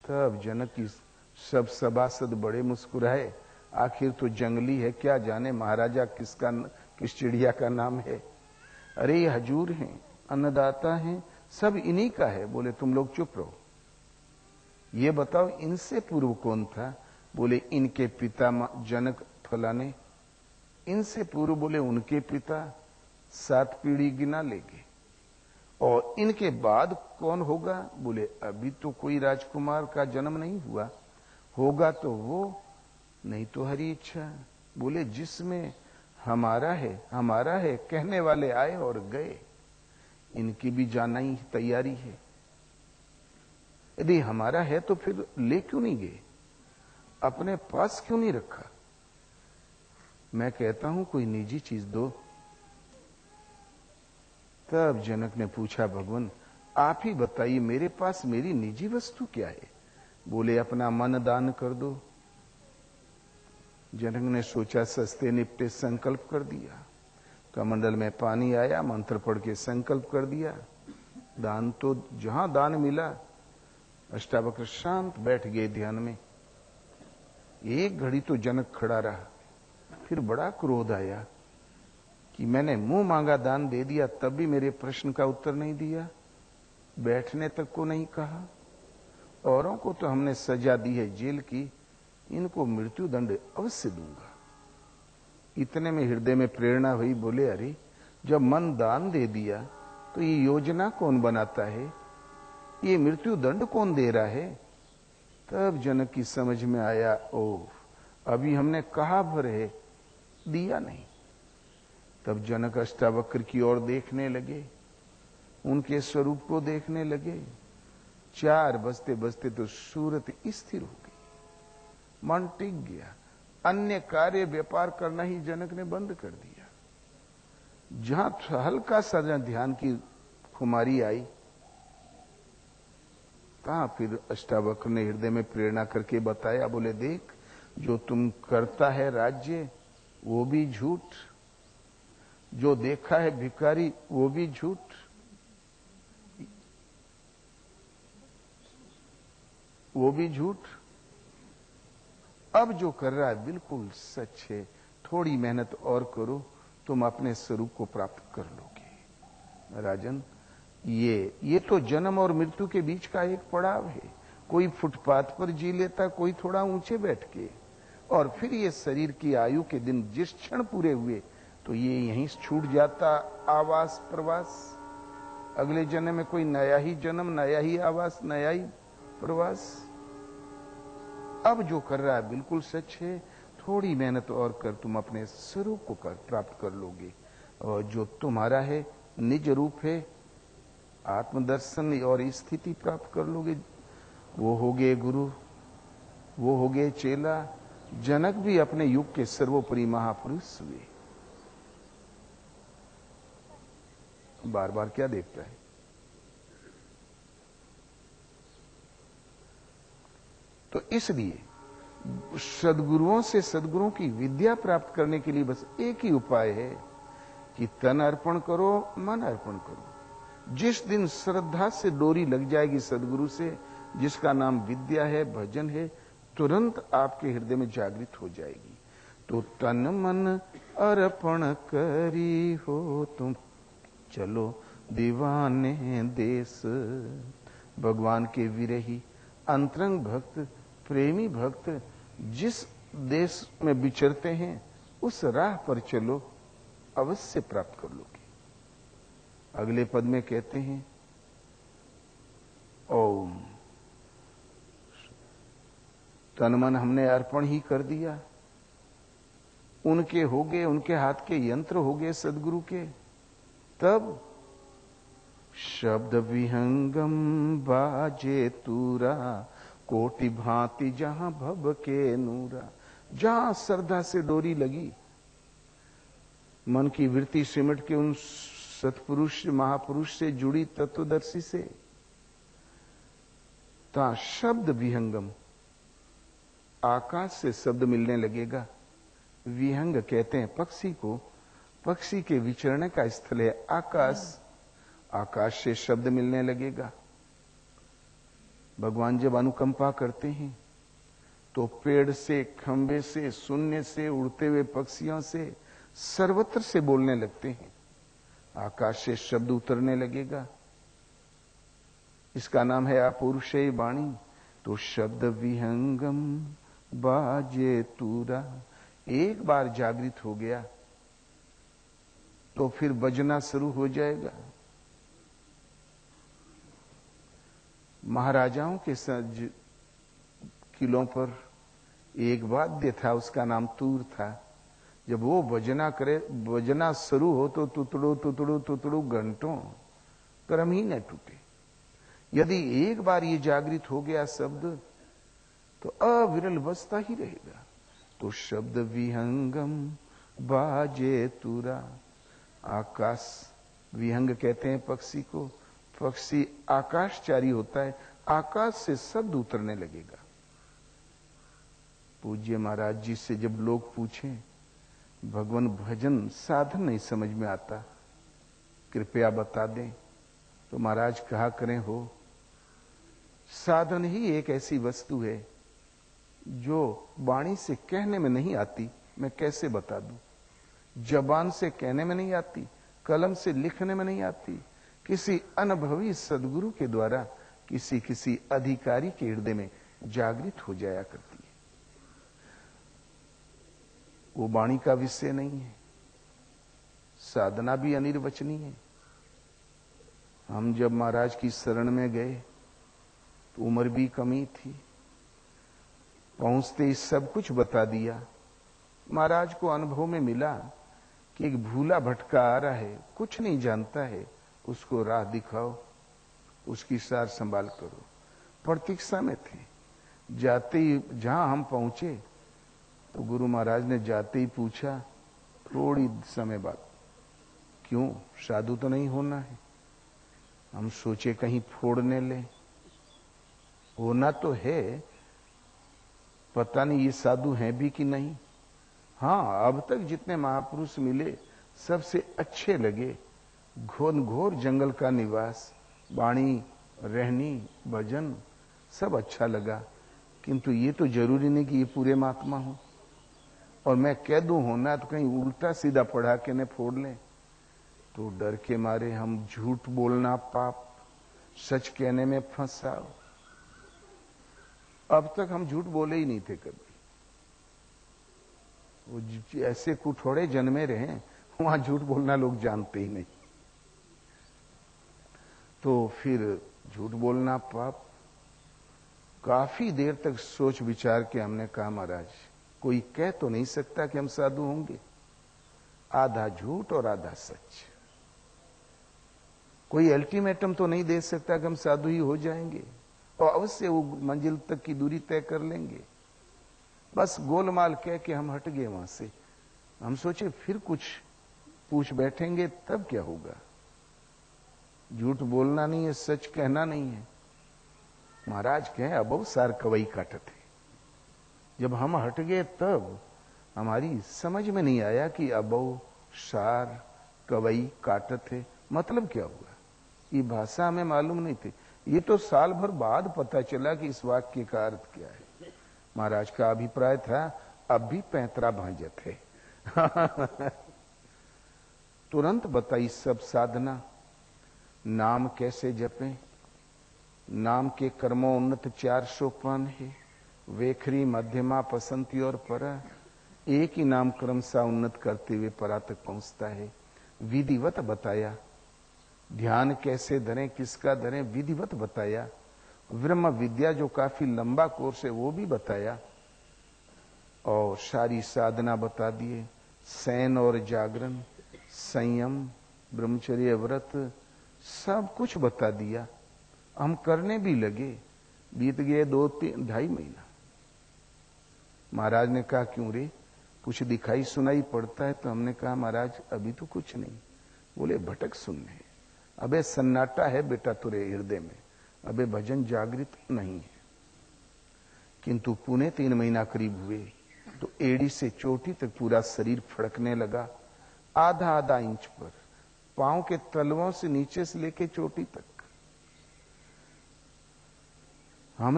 तब जनक की सब सभासद बड़े मुस्कुराए। आखिर तो जंगली है, क्या जाने महाराजा किस चिड़िया का नाम है। अरे ये हजूर हैं, अन्नदाता हैं, सब इन्हीं का है। बोले तुम लोग चुप रहो, ये बताओ इनसे पूर्व कौन था। बोले इनके पिता जनक फलाने। इनसे पूर्व बोले उनके पिता, 7 पीढ़ी गिना लेंगे। और इनके बाद कौन होगा। बोले अभी तो कोई राजकुमार का जन्म नहीं हुआ, होगा तो वो, नहीं तो हरी इच्छा। बोले जिसमें हमारा है कहने वाले आए और गए, इनकी भी जाना ही तैयारी है। यदि हमारा है तो फिर ले क्यों नहीं गए, अपने पास क्यों नहीं रखा। मैं कहता हूं कोई निजी चीज दो। तब जनक ने पूछा भगवान आप ही बताइए मेरे पास मेरी निजी वस्तु क्या है। बोले अपना मन दान कर दो। जनक ने सोचा सस्ते निपटे, संकल्प कर दिया। कमंडल में पानी आया, मंत्र पढ़ के संकल्प कर दिया। दान तो जहां दान मिला, अष्टावक्र शांत बैठ गए ध्यान में। एक घड़ी तो जनक खड़ा रहा, फिर बड़ा क्रोध आया कि मैंने मुंह मांगा दान दे दिया, तब भी मेरे प्रश्न का उत्तर नहीं दिया, बैठने तक को नहीं कहा। औरों को तो हमने सजा दी है जेल की, इनको मृत्यु दंड अवश्य दूंगा। इतने में हृदय में प्रेरणा हुई। बोले अरे जब मन दान दे दिया तो ये योजना कौन बनाता है, ये मृत्यु दंड कौन दे रहा है। तब जनक की समझ में आया, ओ अभी हमने कहा भर है, दिया नहीं। तब जनक अष्टावक्र की ओर देखने लगे, उनके स्वरूप को देखने लगे। 4 बजते बजते तो सूरत स्थिर हो गई, मन टिक गया। अन्य कार्य व्यापार करना ही जनक ने बंद कर दिया। जहां हल्का सा ध्यान की खुमारी आई, कहां फिर अष्टावक्र ने हृदय में प्रेरणा करके बताया। बोले देख जो तुम करता है राज्य वो भी झूठ, जो देखा है भिखारी वो भी झूठ, वो भी झूठ। अब जो कर रहा है बिल्कुल सच है। थोड़ी मेहनत और करो, तुम अपने स्वरूप को प्राप्त कर लोगे। राजन ये तो जन्म और मृत्यु के बीच का एक पड़ाव है। कोई फुटपाथ पर जी लेता, कोई थोड़ा ऊंचे बैठ के, और फिर ये शरीर की आयु के दिन जिस क्षण पूरे हुए तो ये यहीं छूट जाता, आवास प्रवास। अगले जन्म में कोई नया ही जन्म, नया ही आवास, नया ही प्रवास। अब जो कर रहा है बिल्कुल सच है। थोड़ी मेहनत और कर, तुम अपने स्वरूप को प्राप्त कर लोगे। और जो तुम्हारा है, निज रूप है, आत्मदर्शन और स्थिति प्राप्त कर लोगे। वो हो गए गुरु, वो हो गए चेला। जनक भी अपने युग के सर्वोपरि महापुरुष हुए। बार बार क्या देखता है। तो इसलिए सद्गुरुओं से सद्गुरुओं की विद्या प्राप्त करने के लिए बस एक ही उपाय है कि तन अर्पण करो, मन अर्पण करो। जिस दिन श्रद्धा से डोरी लग जाएगी सद्गुरु से, जिसका नाम विद्या है, भजन है, तुरंत आपके हृदय में जागृत हो जाएगी। तो तन मन अर्पण करी हो तुम, चलो दीवाने देश। भगवान के विरही अंतरंग भक्त, प्रेमी भक्त जिस देश में विचरते हैं, उस राह पर चलो, अवश्य प्राप्त कर लोगे। अगले पद में कहते हैं ओम, तन मन हमने अर्पण ही कर दिया, उनके हो गए, उनके हाथ के यंत्र हो गए सदगुरु के। तब शब्द विहंगम बाजे तूरा, कोटि भांति जहां भव के नूरा। जहां श्रद्धा से डोरी लगी, मन की वृत्ति सिमट के उन सत्पुरुष महापुरुष से जुड़ी तत्वदर्शी से, ता शब्द विहंगम, आकाश से शब्द मिलने लगेगा। विहंग कहते हैं पक्षी को, पक्षी के विचरने का स्थल है आकाश। आकाश से शब्द मिलने लगेगा। भगवान जब अनुकंपा करते हैं तो पेड़ से, खंबे से, शून्य से, उड़ते हुए पक्षियों से, सर्वत्र से बोलने लगते हैं। आकाश से शब्द उतरने लगेगा। इसका नाम है अपौरुषेय वाणी। तो शब्द विहंगम बाजे तूरा, एक बार जागृत हो गया तो फिर बजना शुरू हो जाएगा। महाराजाओं के किलों पर एक वाद्य था, उसका नाम तूर था। जब वो बजना शुरू हो तो तुतड़ो तुतड़ो तुतड़ो घंटों क्रम ही न टूटे। यदि एक बार ये जागृत हो गया शब्द तो अविरल बजता ही रहेगा। तो शब्द विहंगम बाजे तुरा, आकाश, विहंग कहते हैं पक्षी को, पक्षी आकाशचारी होता है, आकाश से शब्द उतरने लगेगा। पूज्य महाराज जी से जब लोग पूछें भगवान भजन साधन नहीं समझ में आता, कृपया बता दें, तो महाराज कहा करें, हो साधन ही एक ऐसी वस्तु है जो वाणी से कहने में नहीं आती, मैं कैसे बता दूं। जबान से कहने में नहीं आती, कलम से लिखने में नहीं आती, किसी अनुभवी सदगुरु के द्वारा किसी अधिकारी के हृदय में जागृत हो जाया करती है। वो वाणी का विषय नहीं है। साधना भी अनिर्वचनीय है। हम जब महाराज की शरण में गए तो उम्र भी कमी थी, पहुंचते ही सब कुछ बता दिया। महाराज को अनुभव में मिला कि एक भूला भटका आ रहा है, कुछ नहीं जानता है, उसको राह दिखाओ, उसकी सार संभाल करो। प्रतीक्षा में थे। जाते ही जहां हम पहुंचे तो गुरु महाराज ने जाते ही पूछा थोड़ी समय बाद, क्यों साधु तो नहीं होना है? हम सोचे कहीं फोड़ने ले, होना तो है, पता नहीं ये साधु हैं भी कि नहीं। हाँ, अब तक जितने महापुरुष मिले सबसे अच्छे लगे। घोर जंगल का निवास, वाणी, रहनी, भजन सब अच्छा लगा, किंतु ये तो जरूरी नहीं कि ये पूरे महात्मा हो। और मैं कह दूं होना तो कहीं उल्टा सीधा पढ़ा के न फोड़ लें। तो डर के मारे हम झूठ बोलना पाप, सच कहने में फंसाओ। अब तक हम झूठ बोले ही नहीं थे कभी। वो ऐसे कुठोड़े जन्मे रहे, वहां झूठ बोलना लोग जानते ही नहीं। तो फिर झूठ बोलना पाप। काफी देर तक सोच विचार के हमने कहा, महाराज कोई कह तो नहीं सकता कि हम साधु होंगे, आधा झूठ और आधा सच। कोई अल्टीमेटम तो नहीं दे सकता कि हम साधु ही हो जाएंगे और अवश्य वो मंजिल तक की दूरी तय कर लेंगे। बस गोलमाल कह के हम हट गए वहां से। हम सोचे फिर कुछ पूछ बैठेंगे तब क्या होगा। झूठ बोलना नहीं है, सच कहना नहीं है। महाराज कहे अबो सार कवई काटत है। जब हम हट गए तब हमारी समझ में नहीं आया कि अबो सार कवई काटत है मतलब क्या हुआ। ये भाषा हमें मालूम नहीं थी। ये तो साल भर बाद पता चला कि इस वाक्य का अर्थ क्या है। महाराज का अभिप्राय था अब भी पैंतरा भांजत है। तुरंत बताई सब साधना। नाम कैसे जपें, नाम के कर्मोन्नत 4 सोपान है, वेखरी, मध्यमा, पसंती और परा। एक ही नाम क्रम सा उन्नत करते हुए परा तक पहुंचता है। विधिवत बताया। ध्यान कैसे धरें, किसका धरें, विधिवत बताया। ब्रह्म विद्या जो काफी लंबा कोर्स है वो भी बताया और सारी साधना बता दिए। शयन और जागरण, संयम, ब्रह्मचर्य, व्रत सब कुछ बता दिया। हम करने भी लगे। बीत गए 2-2.5 महीना। महाराज ने कहा क्यों रे, कुछ दिखाई सुनाई पड़ता है? तो हमने कहा महाराज अभी तो कुछ नहीं। बोले भटक सुनने। अबे सन्नाटा है बेटा तुरे हृदय में, अबे भजन जागृत नहीं है। किंतु पुणे 3 महीना करीब हुए तो एड़ी से चोटी तक पूरा शरीर फड़कने लगा। आधा इंच पर, पांव के तलवों से नीचे से लेके चोटी तक